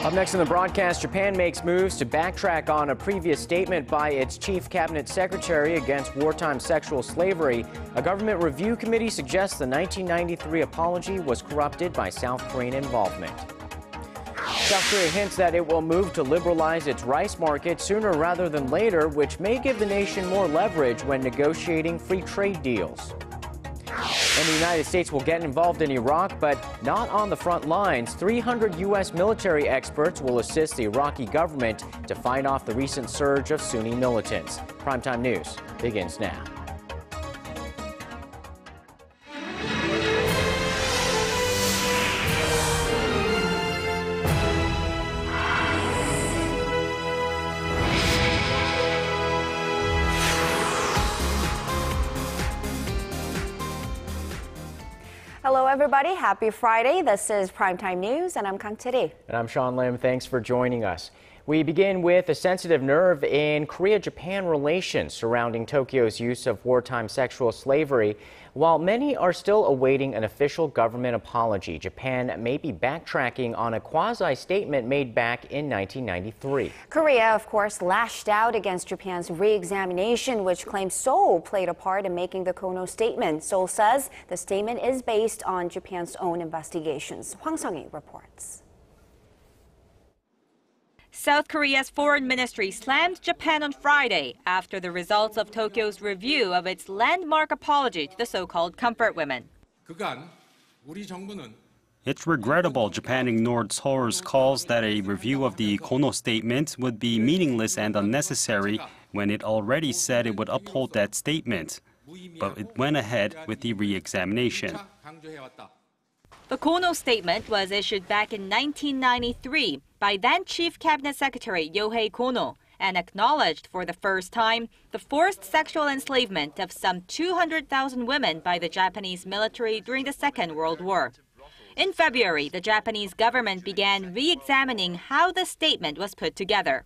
Up next in the broadcast, Japan makes moves to backtrack on a previous statement by its chief cabinet secretary against wartime sexual slavery. A government review committee suggests the 1993 apology was corrupted by South Korean involvement. South Korea hints that it will move to liberalize its rice market sooner rather than later, which may give the nation more leverage when negotiating free trade deals. And the United States will get involved in Iraq, but not on the front lines. 300 U.S. military experts will assist the Iraqi government to fight off the recent surge of Sunni militants. Primetime News begins now. Hello, everybody. Happy Friday. This is Primetime News, and I'm Kang Tae-ri. And I'm Sean Lim. Thanks for joining us. We begin with a sensitive nerve in Korea-Japan relations surrounding Tokyo's use of wartime sexual slavery. While many are still awaiting an official government apology, Japan may be backtracking on a quasi-statement made back in 1993. Korea, of course, lashed out against Japan's re-examination, which claims Seoul played a part in making the Kono statement. Seoul says the statement is based on Japan's own investigations. Hwang Sung-hee reports. South Korea's foreign ministry slammed Japan on Friday after the results of Tokyo's review of its landmark apology to the so-called comfort women. It's regrettable Japan ignored Seoul's calls that a review of the Kono statement would be meaningless and unnecessary when it already said it would uphold that statement. But it went ahead with the re-examination. The Kono statement was issued back in 1993 by then Chief Cabinet Secretary Geunhye Kono and acknowledged for the first time the forced sexual enslavement of some 200,000 women by the Japanese military during the Second World War. In February, the Japanese government began re-examining how the statement was put together.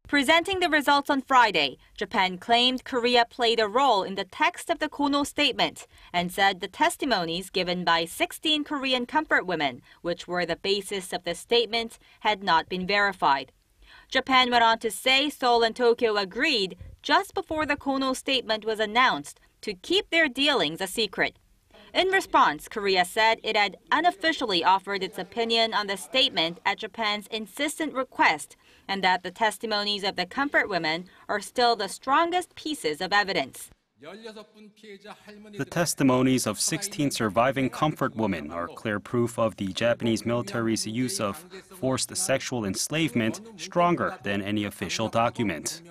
Presenting the results on Friday, Japan claimed Korea played a role in the text of the Kono statement and said the testimonies given by 16 Korean comfort women, which were the basis of the statement, had not been verified. Japan went on to say Seoul and Tokyo agreed just before the Kono statement was announced to keep their dealings a secret. In response, Korea said it had unofficially offered its opinion on the statement at Japan's insistent request and that the testimonies of the comfort women are still the strongest pieces of evidence. The testimonies of 16 surviving comfort women are clear proof of the Japanese military's use of forced sexual enslavement, stronger than any official document.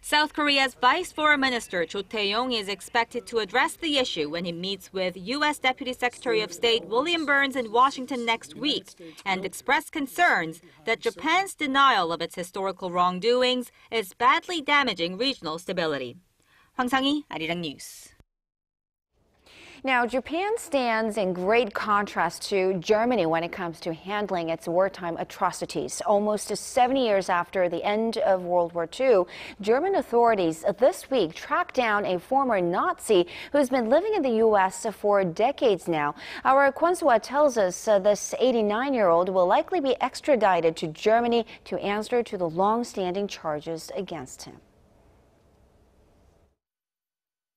South Korea's Vice Foreign Minister Cho Tae-yong is expected to address the issue when he meets with U.S. Deputy Secretary of State William Burns in Washington next week and express concerns that Japan's denial of its historical wrongdoings is badly damaging regional stability. Hwang Sung-hee, Arirang News. Now, Japan stands in great contrast to Germany when it comes to handling its wartime atrocities. Almost 70 years after the end of World War II, German authorities this week tracked down a former Nazi who's been living in the U.S. for decades now. Our Kwon Soo-ah tells us this 89-year-old will likely be extradited to Germany to answer to the long-standing charges against him.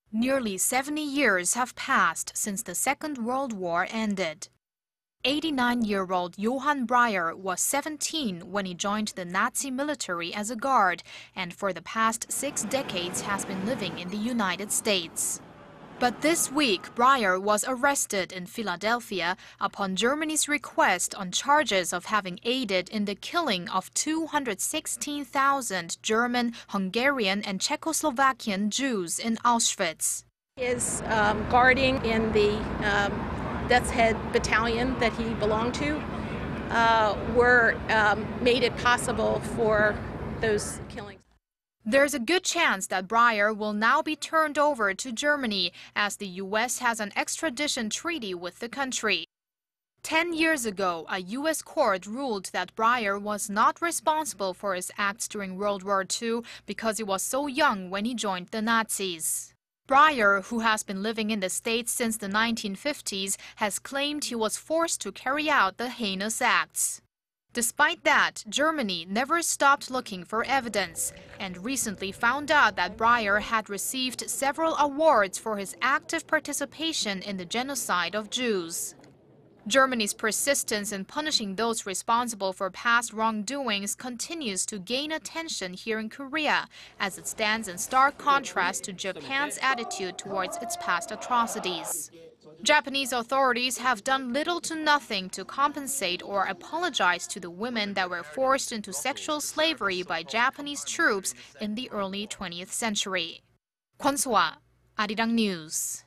Nearly 70 years have passed since the Second World War ended. 89-year-old Johann Breyer was 17 when he joined the Nazi military as a guard and for the past 6 decades has been living in the United States. But this week, Breyer was arrested in Philadelphia upon Germany's request on charges of having aided in the killing of 216,000 German, Hungarian, and Czechoslovakian Jews in Auschwitz. His guarding in the Death's Head battalion that he belonged to made it possible for those killings. There's a good chance that Breyer will now be turned over to Germany as the U.S. has an extradition treaty with the country. 10 years ago, a U.S. court ruled that Breyer was not responsible for his acts during World War II because he was so young when he joined the Nazis. Breyer, who has been living in the States since the 1950s, has claimed he was forced to carry out the heinous acts. Despite that, Germany never stopped looking for evidence and recently found out that Breyer had received several awards for his active participation in the genocide of Jews. Germany's persistence in punishing those responsible for past wrongdoings continues to gain attention here in Korea, as it stands in stark contrast to Japan's attitude towards its past atrocities. Japanese authorities have done little to nothing to compensate or apologize to the women that were forced into sexual slavery by Japanese troops in the early 20th century. Kwon So-ah, Arirang News.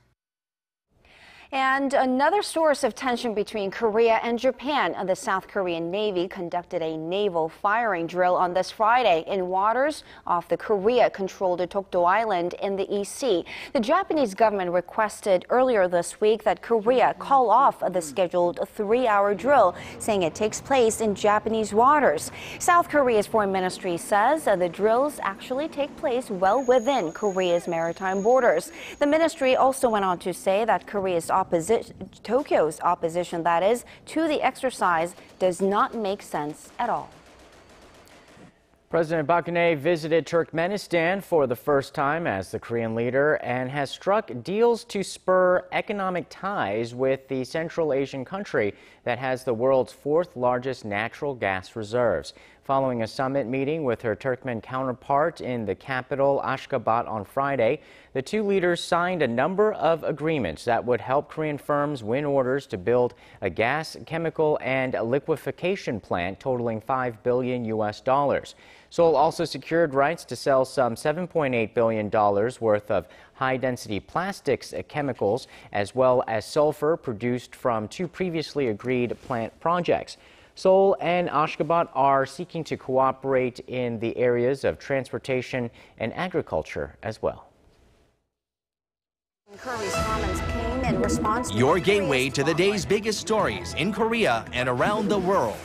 And another source of tension between Korea and Japan, the South Korean Navy conducted a naval firing drill on this Friday in waters off the Korea-controlled Dokdo Island in the East Sea. The Japanese government requested earlier this week that Korea call off the scheduled 3-hour drill, saying it takes place in Japanese waters. South Korea's foreign ministry says the drills actually take place well within Korea's maritime borders. The ministry also went on to say that Tokyo's opposition, that is, to the exercise does not make sense at all. President Geunhye visited Turkmenistan for the first time as the Korean leader and has struck deals to spur economic ties with the Central Asian country that has the world's 4th largest natural gas reserves. Following a summit meeting with her Turkmen counterpart in the capital, Ashgabat, on Friday, the two leaders signed a number of agreements that would help Korean firms win orders to build a gas, chemical, and liquefaction plant totaling $5 billion. Seoul also secured rights to sell some $7.8 billion worth of high-density plastics chemicals, as well as sulfur produced from 2 previously agreed plant projects. Seoul and Ashgabat are seeking to cooperate in the areas of transportation and agriculture as well. Curry's comments came in response to your gateway to the day's biggest stories in Korea and around the world.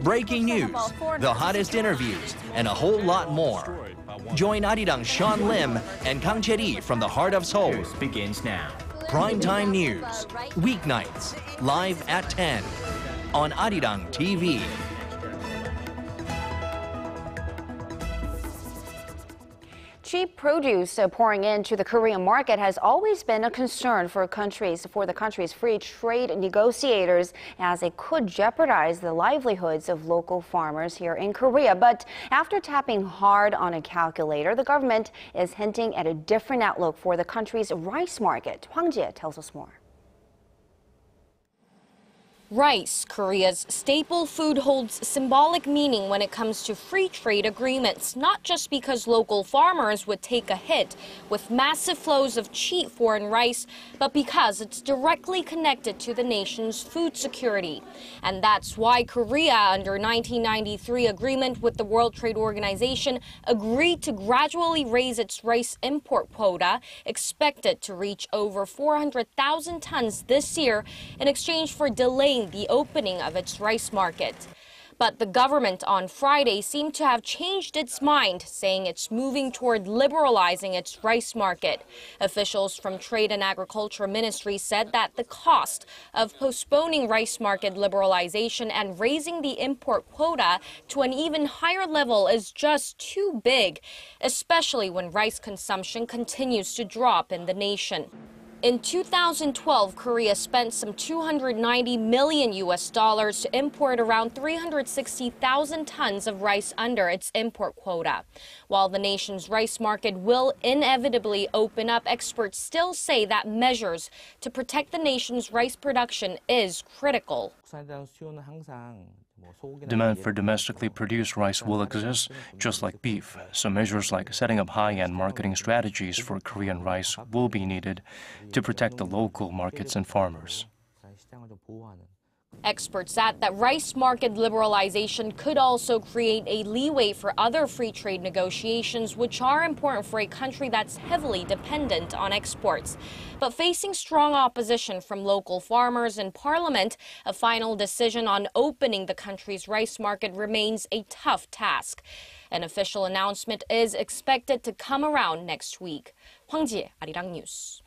Breaking news, the hottest interviews, and a whole lot more. Join Arirang Sean Lim and Kang Che-ri from the heart of Seoul. News begins now. Primetime news, weeknights, live at 10 on Arirang TV. Cheap produce pouring into the Korean market has always been a concern for the country's free trade negotiators, as it could jeopardize the livelihoods of local farmers here in Korea. But after tapping hard on a calculator, the government is hinting at a different outlook for the country's rice market. Hwang Ji tells us more. Rice, Korea's staple food, holds symbolic meaning when it comes to free trade agreements, not just because local farmers would take a hit with massive flows of cheap foreign rice, but because it's directly connected to the nation's food security. And that's why Korea, under 1993 agreement with the World Trade Organization, agreed to gradually raise its rice import quota, expected to reach over 400,000 tons this year, in exchange for delaying the opening of its rice market. But the government on Friday seemed to have changed its mind, saying it's moving toward liberalizing its rice market. Officials from Trade and Agriculture Ministry said that the cost of postponing rice market liberalization and raising the import quota to an even higher level is just too big, especially when rice consumption continues to drop in the nation. In 2012, Korea spent some $290 million to import around 360,000 tons of rice under its import quota. While the nation's rice market will inevitably open up, experts still say that measures to protect the nation's rice production is critical. Demand for domestically produced rice will exist, just like beef, so measures like setting up high-end marketing strategies for Korean rice will be needed to protect the local markets and farmers. Experts add that rice market liberalization could also create a leeway for other free trade negotiations, which are important for a country that's heavily dependent on exports. But facing strong opposition from local farmers in parliament, a final decision on opening the country's rice market remains a tough task. An official announcement is expected to come around next week. Hwang Ji, Arirang News.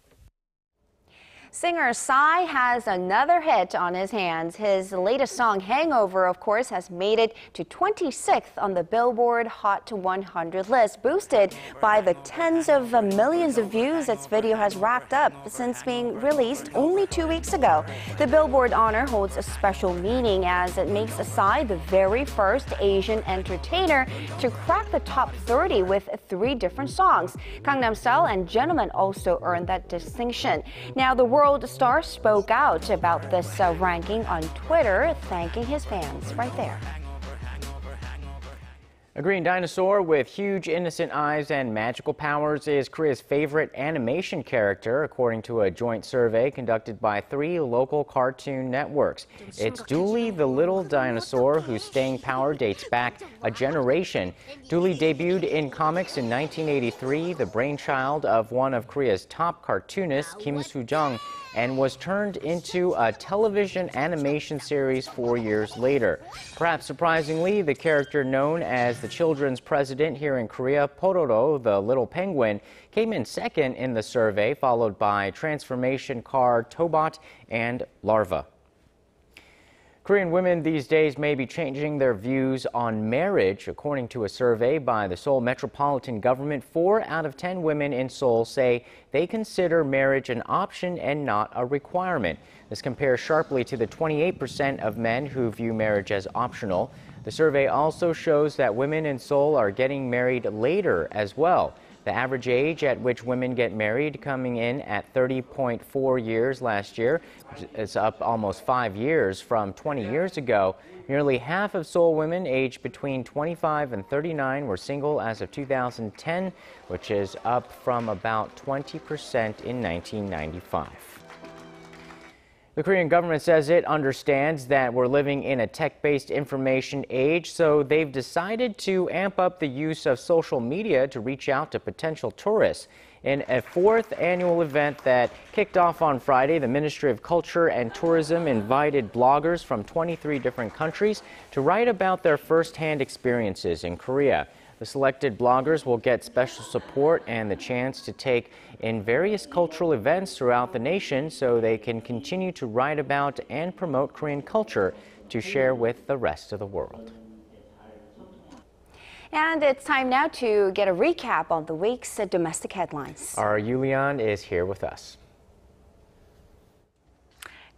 Singer Psy has another hit on his hands. His latest song, Hangover, of course, has made it to 26th on the Billboard Hot 100 list, boosted by the tens of millions of views its video has racked up since being released only 2 weeks ago. The Billboard honor holds a special meaning as it makes Psy the very first Asian entertainer to crack the top 30 with 3 different songs. Gangnam Style and Gentleman also earned that distinction. Now, the world star spoke out about this ranking on Twitter, thanking his fans right there. A green dinosaur with huge innocent eyes and magical powers is Korea's favorite animation character, according to a joint survey conducted by 3 local cartoon networks. It's Dooley the Little Dinosaur, whose staying power dates back a generation. Dooley debuted in comics in 1983, the brainchild of one of Korea's top cartoonists, Kim Soo-jung, and was turned into a television animation series 4 years later. Perhaps surprisingly, the character known as the children's president here in Korea, Pororo, the little penguin, came in second in the survey, followed by Transformation Car, Tobot, and Larva. Korean women these days may be changing their views on marriage. According to a survey by the Seoul Metropolitan Government, 4 out of 10 women in Seoul say they consider marriage an option and not a requirement. This compares sharply to the 28% of men who view marriage as optional. The survey also shows that women in Seoul are getting married later as well. The average age at which women get married coming in at 30.4 years last year. It's up almost 5 years from 20 years ago. Nearly half of Seoul women aged between 25 and 39 were single as of 2010, which is up from about 20% in 1995. The Korean government says it understands that we're living in a tech-based information age, so they've decided to amp up the use of social media to reach out to potential tourists. In a 4th annual event that kicked off on Friday, the Ministry of Culture and Tourism invited bloggers from 23 different countries to write about their first-hand experiences in Korea. The selected bloggers will get special support and the chance to take in various cultural events throughout the nation so they can continue to write about and promote Korean culture to share with the rest of the world. And it's time now to get a recap on the week's domestic headlines. Our Yulian is here with us.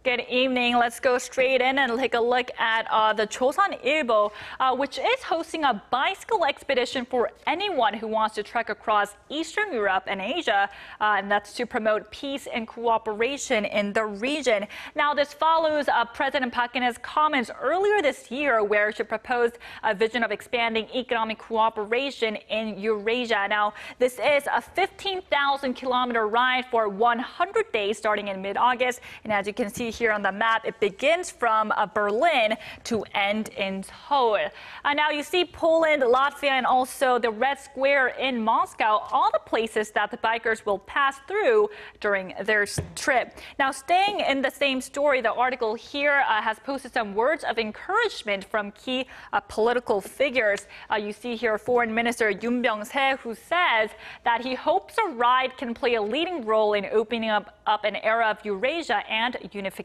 Good evening. Let's go straight in and take a look at the Joseon-ilbo, which is hosting a bicycle expedition for anyone who wants to trek across Eastern Europe and Asia, and that's to promote peace and cooperation in the region. Now, this follows President Park Geun-hye's comments earlier this year, where she proposed a vision of expanding economic cooperation in Eurasia. Now, this is a 15,000-kilometer ride for 100 days starting in mid-August, and as you can see here on the map, it begins from Berlin to end in Seoul. Now you see Poland, Latvia, and also the Red Square in Moscow, all the places that the bikers will pass through during their trip. Now, staying in the same story, the article here has posted some words of encouragement from key political figures. You see here Foreign Minister Yoon Byung-se, who says that he hopes a ride can play a leading role in opening up an era of Eurasia and unification.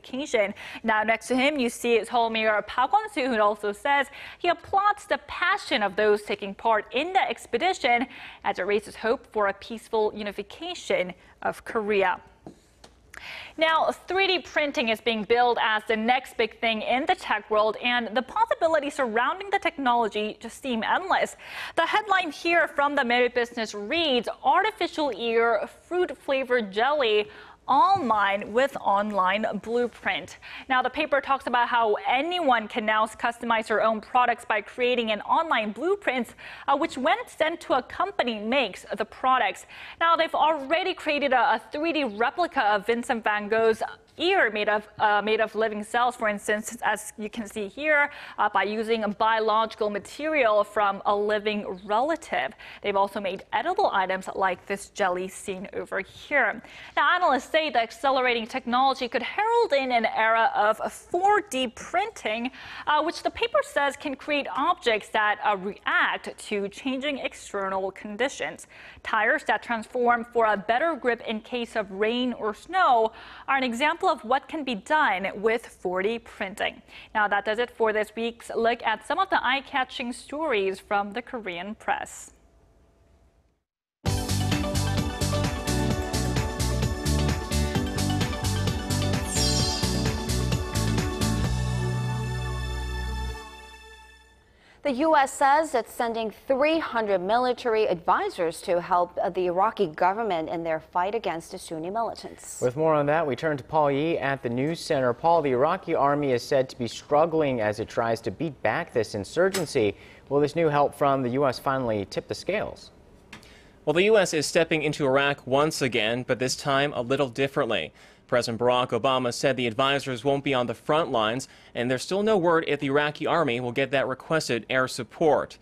Now, next to him, you see Seoul Mayor Park Won-soo, who also says he applauds the passion of those taking part in the expedition as it raises hope for a peaceful unification of Korea. Now, 3D printing is being billed as the next big thing in the tech world, and the possibilities surrounding the technology just seem endless. The headline here from the Merit Business reads, "Artificial ear fruit-flavored jelly online with online blueprint." Now, the paper talks about how anyone can now customize their own products by creating an online blueprint, which when sent to a company makes the products. Now, they've already created a 3D replica of Vincent van Gogh's ear made of living cells, for instance, as you can see here, by using a biological material from a living relative. They've also made edible items like this jelly seen over here. Now, analysts say the accelerating technology could herald in an era of 4D printing, which the paper says can create objects that react to changing external conditions. Tires that transform for a better grip in case of rain or snow are an example of what can be done with 4D printing. Now, that does it for this week's look at some of the eye-catching stories from the Korean press. The U.S. says it's sending 300 military advisors to help the Iraqi government in their fight against the Sunni militants. With more on that, we turn to Paul Yee at the news center. Paul, the Iraqi army is said to be struggling as it tries to beat back this insurgency. Will this new help from the U.S. finally tip the scales? Well, the U.S. is stepping into Iraq once again, but this time a little differently. President Barack Obama said the advisors won't be on the front lines, and there's still no word if the Iraqi army will get that requested air support.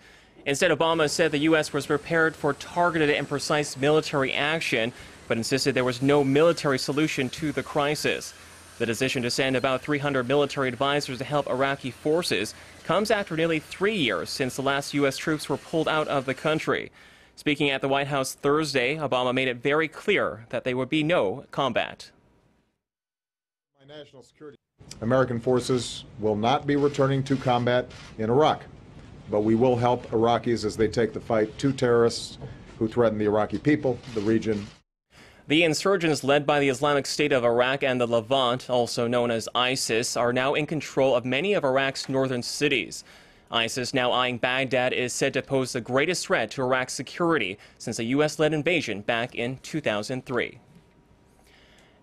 Instead, Obama said the U.S. was prepared for targeted and precise military action, but insisted there was no military solution to the crisis. The decision to send about 300 military advisors to help Iraqi forces comes after nearly 3 years since the last U.S. troops were pulled out of the country. Speaking at the White House Thursday, Obama made it very clear that there would be no combat. National security. American forces will not be returning to combat in Iraq, but we will help Iraqis as they take the fight to terrorists who threaten the Iraqi people, the region. The insurgents led by the Islamic State of Iraq and the Levant, also known as ISIS, are now in control of many of Iraq's northern cities. ISIS, now eyeing Baghdad, is said to pose the greatest threat to Iraq's security since a U.S.-led invasion back in 2003.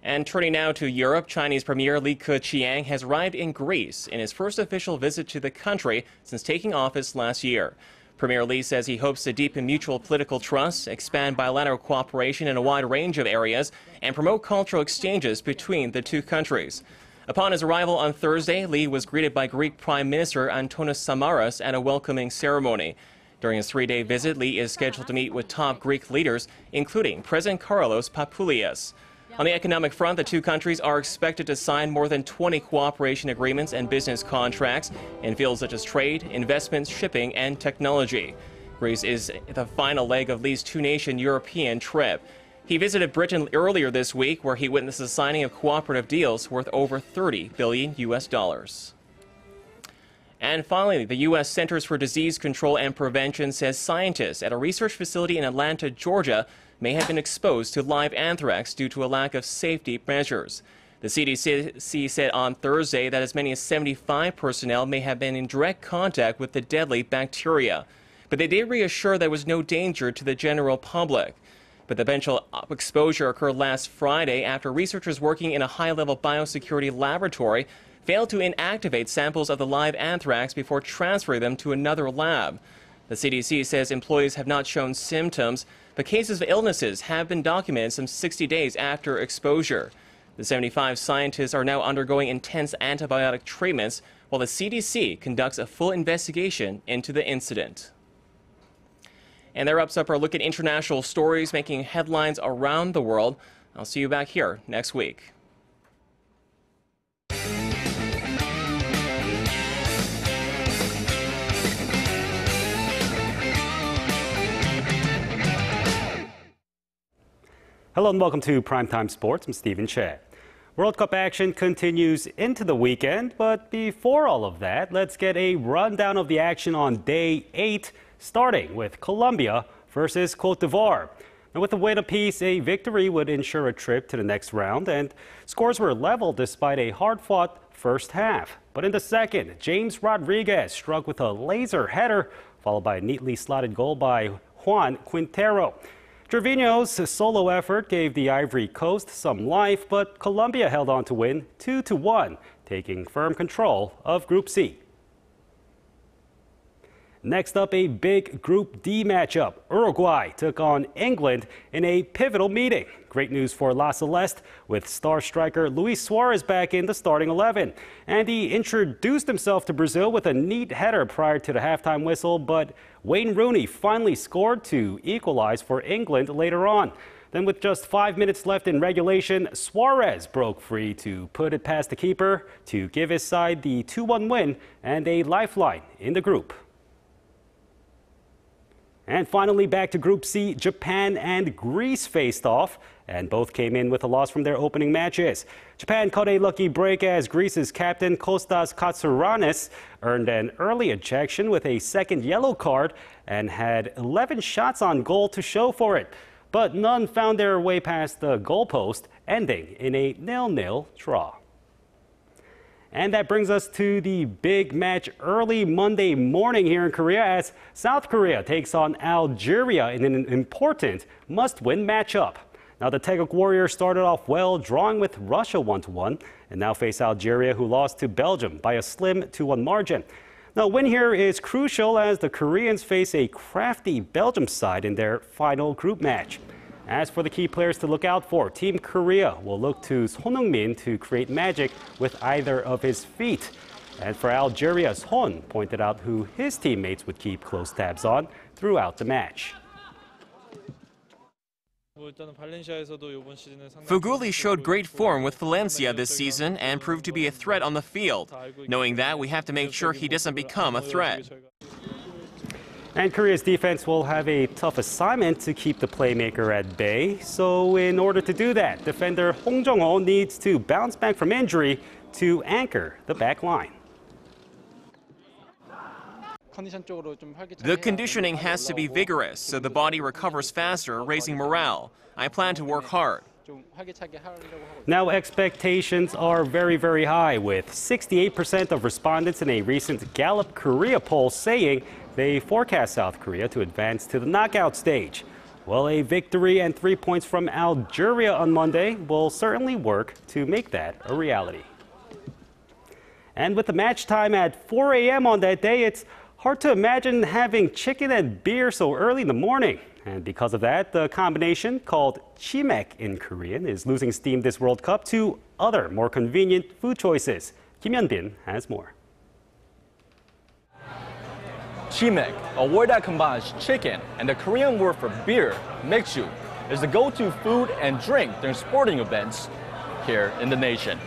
And turning now to Europe, Chinese Premier Li Keqiang has arrived in Greece in his first official visit to the country since taking office last year. Premier Li says he hopes to deepen mutual political trust, expand bilateral cooperation in a wide range of areas, and promote cultural exchanges between the two countries. Upon his arrival on Thursday, Li was greeted by Greek Prime Minister Antonis Samaras at a welcoming ceremony. During his 3-day visit, Li is scheduled to meet with top Greek leaders, including President Carlos Papoulias. On the economic front, the two countries are expected to sign more than 20 cooperation agreements and business contracts in fields such as trade, investments, shipping, and technology. Greece is the final leg of Li's two-nation European trip. He visited Britain earlier this week, where he witnessed the signing of cooperative deals worth over $30 billion. And finally, the U.S. Centers for Disease Control and Prevention says scientists at a research facility in Atlanta, Georgia, may have been exposed to live anthrax due to a lack of safety measures. The CDC said on Thursday that as many as 75 personnel may have been in direct contact with the deadly bacteria. But they did reassure there was no danger to the general public. But the eventual exposure occurred last Friday after researchers working in a high-level biosecurity laboratory failed to inactivate samples of the live anthrax before transferring them to another lab. The CDC says employees have not shown symptoms, but cases of illnesses have been documented some 60 days after exposure. The 75 scientists are now undergoing intense antibiotic treatments while the CDC conducts a full investigation into the incident. And that wraps up our look at international stories making headlines around the world. I'll see you back here next week. Hello and welcome to Primetime Sports. I'm Stephen Che. World Cup action continues into the weekend, but before all of that, let's get a rundown of the action on day 8, starting with Colombia versus Cote d'Ivoire. Now, with a win apiece, a victory would ensure a trip to the next round, and scores were level despite a hard-fought first half. But in the second, James Rodriguez struck with a laser header, followed by a neatly slotted goal by Juan Quintero. Gervinho's solo effort gave the Ivory Coast some life, but Colombia held on to win 2-1, taking firm control of Group C. Next up, a big Group D matchup. Uruguay took on England in a pivotal meeting. Great news for La Celeste, with star striker Luis Suarez back in the starting 11. And he introduced himself to Brazil with a neat header prior to the halftime whistle, but Wayne Rooney finally scored to equalize for England later on. Then with just 5 minutes left in regulation, Suarez broke free to put it past the keeper to give his side the 2-1 win and a lifeline in the group. And finally, back to Group C, Japan and Greece faced off, and both came in with a loss from their opening matches. Japan caught a lucky break as Greece's captain Kostas Katsouranis earned an early ejection with a second yellow card and had 11 shots on goal to show for it. But none found their way past the goalpost, ending in a 0-0 draw. And that brings us to the big match early Monday morning here in Korea as South Korea takes on Algeria in an important must-win matchup. Now, the Taeguk Warriors started off well, drawing with Russia 1-1, and now face Algeria, who lost to Belgium by a slim 2-1 margin. Now, a win here is crucial as the Koreans face a crafty Belgium side in their final group match. As for the key players to look out for, Team Korea will look to Son Heung-min to create magic with either of his feet. And for Algeria, Son pointed out who his teammates would keep close tabs on throughout the match. Fuguli showed great form with Valencia this season and proved to be a threat on the field. Knowing that, we have to make sure he doesn't become a threat. And Korea's defense will have a tough assignment to keep the playmaker at bay. So in order to do that, defender Hong Jong-ho needs to bounce back from injury to anchor the back line. The conditioning has to be vigorous so the body recovers faster, raising morale. I plan to work hard. Now, expectations are very, very high, with 68% of respondents in a recent Gallup Korea poll saying they forecast South Korea to advance to the knockout stage. Well, a victory and 3 points from Algeria on Monday will certainly work to make that a reality. And with the match time at 4 a.m. on that day, it's hard to imagine having chicken and beer so early in the morning. And because of that, the combination, called chimek in Korean, is losing steam this World Cup to other, more convenient food choices. Kim Hyun-bin has more. Chimek, a word that combines chicken and the Korean word for beer, mekju, is the go-to food and drink during sporting events here in the nation.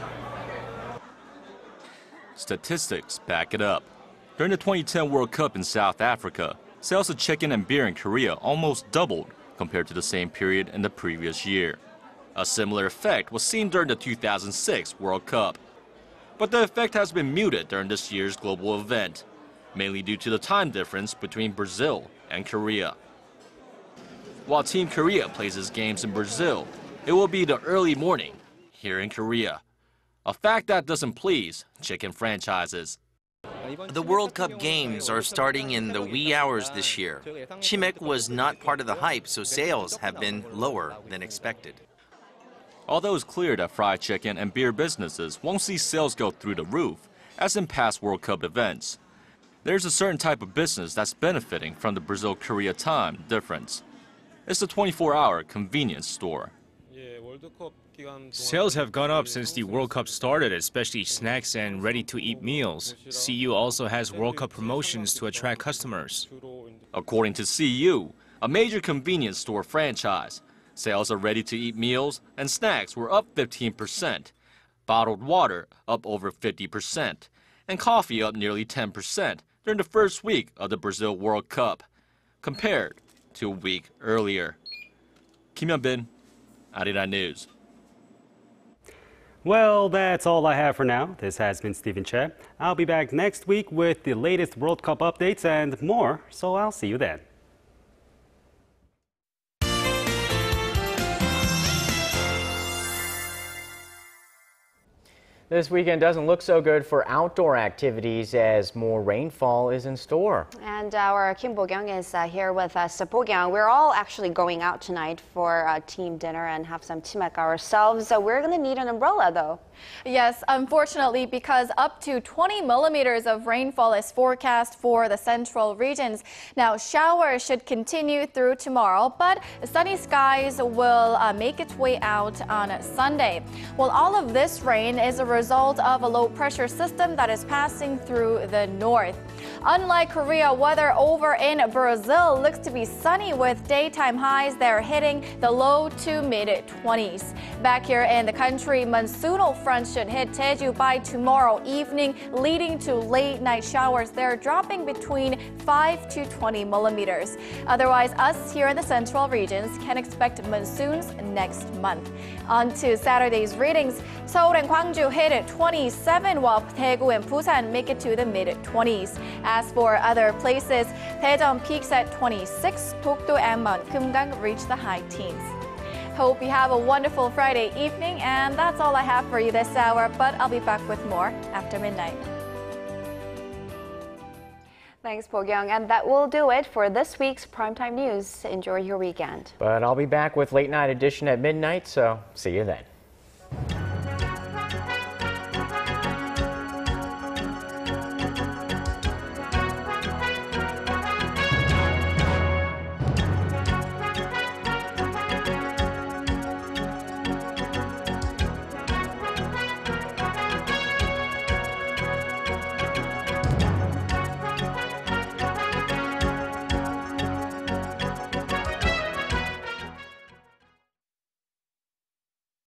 Statistics back it up. During the 2010 World Cup in South Africa, sales of chicken and beer in Korea almost doubled compared to the same period in the previous year. A similar effect was seen during the 2006 World Cup. But the effect has been muted during this year's global event, mainly due to the time difference between Brazil and Korea. While Team Korea plays its games in Brazil, it will be the early morning here in Korea. A fact that doesn't please chicken franchises. The World Cup games are starting in the wee hours this year. Chimek was not part of the hype, so sales have been lower than expected. Although it's clear that fried chicken and beer businesses won't see sales go through the roof, as in past World Cup events, there's a certain type of business that's benefiting from the Brazil-Korea time difference. It's the 24-hour convenience store. Sales have gone up since the World Cup started, especially snacks and ready-to-eat meals. CU also has World Cup promotions to attract customers. According to CU, a major convenience store franchise, sales of ready-to-eat meals and snacks were up 15%, bottled water up over 50%, and coffee up nearly 10% during the first week of the Brazil World Cup, compared to a week earlier. Kim Hyun-bin, Arirang News. Well, that's all I have for now. This has been Stephen Che. I'll be back next week with the latest World Cup updates and more, so I'll see you then. This weekend doesn't look so good for outdoor activities as more rainfall is in store. And our Kim Bo-kyung is here with us. Bo-kyung, we're all actually going out tonight for a team dinner and have some chimek ourselves. So we're going to need an umbrella, though. Yes, unfortunately, because up to 20 millimeters of rainfall is forecast for the central regions. Now, showers should continue through tomorrow, but sunny skies will make its way out on Sunday. Well, all of this rain is a result of a low pressure system that is passing through the north. Unlike Korea, weather over in Brazil looks to be sunny with daytime highs that are hitting the low to mid-20s. Back here in the country, monsoonal fronts should hit Jeju by tomorrow evening, leading to late night showers there, dropping between 5 to 20 millimeters. Otherwise, us here in the central regions can expect monsoons next month. On to Saturday's readings. Seoul and Gwangju hit 27, while Daegu and Busan make it to the mid-20s. As for other places, Daejeon peaks at 26, Dokdo and Mount Kumgang reach the high teens. Hope you have a wonderful Friday evening, and that's all I have for you this hour, but I'll be back with more after midnight. Thanks, Bo-kyung. And that will do it for this week's Primetime News. Enjoy your weekend. But I'll be back with Late Night Edition at midnight, so see you then.